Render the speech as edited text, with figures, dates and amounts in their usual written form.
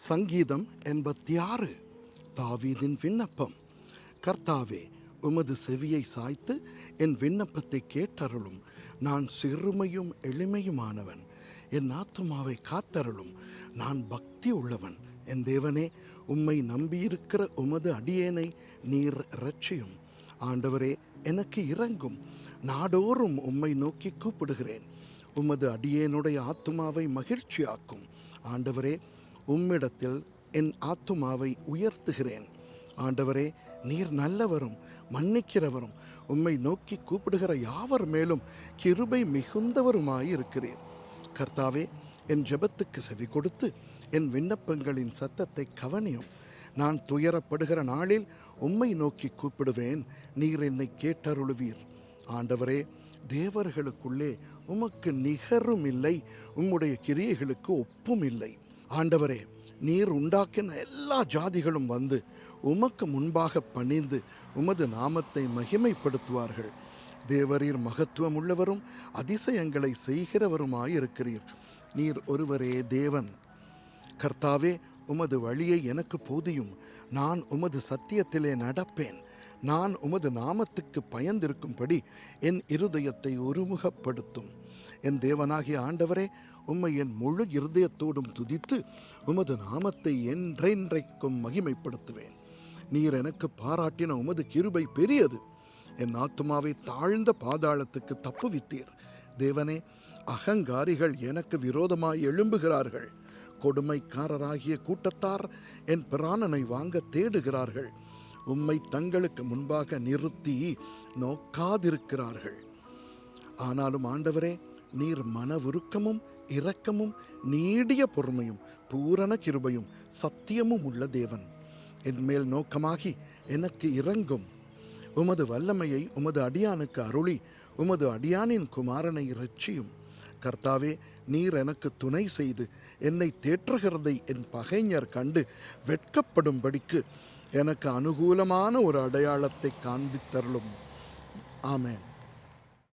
சங்கீதம் 86. தாவீதின் விண்ணப்பம். கர்த்தாவே, உமது செவியை சாய்த்து என் விண்ணப்பத்தை கேட்டருளும். நான் சிறுமையும் எளிமையுமானவன். என் ஆத்துமாவை காத்தருளும். நான் பக்தி உள்ளவன். என் தேவனே, உம்மை நம்பியிருக்கிற உமது அடியேனை நீர் இரட்சியும். ஆண்டவரே, எனக்கு இரங்கும். நாடோறும் உம்மை நோக்கி கூப்பிடுகிறேன். உமது அடியேனுடைய ஆத்துமாவை மகிழ்ச்சியாக்கும். ஆண்டவரே, உம்மிடத்தில் என் ஆத்துமாவை உயர்த்துகிறேன். ஆண்டவரே, நீர் நல்லவரும் மன்னிக்கிறவரும் உம்மை நோக்கி கூப்பிடுகிற யாவர் மேலும் கிருபை மிகுந்தவருமாயிருக்கிறீர். கர்த்தாவே, என் ஜெபத்துக்கு செவி கொடுத்து என் விண்ணப்பங்களின் சத்தத்தை கவனியும். நான் துயரப்படுகிற நாளில் உம்மை நோக்கி கூப்பிடுவேன். நீர் என்னை கேட்டருளுவீர். ஆண்டவரே, தேவர்களுக்குள்ளே உமக்கு நிகரும் இல்லை, உம்முடைய கிரியைகளுக்கு ஒப்பும் இல்லை. ஆண்டவரே, நீர் உண்டாக்கின எல்லா ஜாதிகளும் வந்து உமக்கு முன்பாக பணிந்து உமது நாமத்தை மகிமைப்படுத்துவார்கள். தேவரீர் மகத்துவம் உள்ளவரும் அதிசயங்களை செய்கிறவருமாயிருக்கிறீர். நீர் ஒருவரே தேவன். கர்த்தாவே, உமது வழியை எனக்கு போதியும். நான் உமது சத்தியத்திலே நடப்பேன். நான் உமது நாமத்துக்கு பயந்திருக்கும்படி என் இருதயத்தை ஒருமுகப்படுத்தும். என் தேவனாகிய ஆண்டவரே, உம்மை என் முழு இருதயத்தோடும் துதித்து உமது நாமத்தை என்றென்றைக்கும் மகிமைப்படுத்துவேன். நீர் எனக்கு பாராட்டின உமது கிருபை பெரியது. என் ஆத்துமாவை தாழ்ந்த பாதாளத்துக்கு தப்புவித்தீர். தேவனே, அகங்காரிகள் எனக்கு விரோதமாய் எழும்புகிறார்கள். கொடுமைக்காரராகிய கூட்டத்தார் என் பிராணனை வாங்க தேடுகிறார்கள். உம்மை தங்களுக்கு முன்பாக நிறுத்தி நோக்காதிருக்கிறார்கள். ஆனாலும் ஆண்டவரே, நீர் மனவுருக்கமும் இரக்கமும் நீடிய பொறுமையும் பூரண கிருபையும் சத்தியமும் உள்ள தேவன். என்மேல் நோக்கமாகி எனக்கு இரங்கும். உமது வல்லமையை உமது அடியானுக்கு அருளி உமது அடியானின் குமாரனை இரட்சியும். கர்த்தாவே, நீர் எனக்கு துணை செய்து என்னை தேற்றுகிறதை என் பகைஞர் கண்டு வெட்கப்படும்படிக்கு எனக்கு அனுகூலமான ஒரு அடையாளத்தை காண்பித்தருளும். ஆமென்.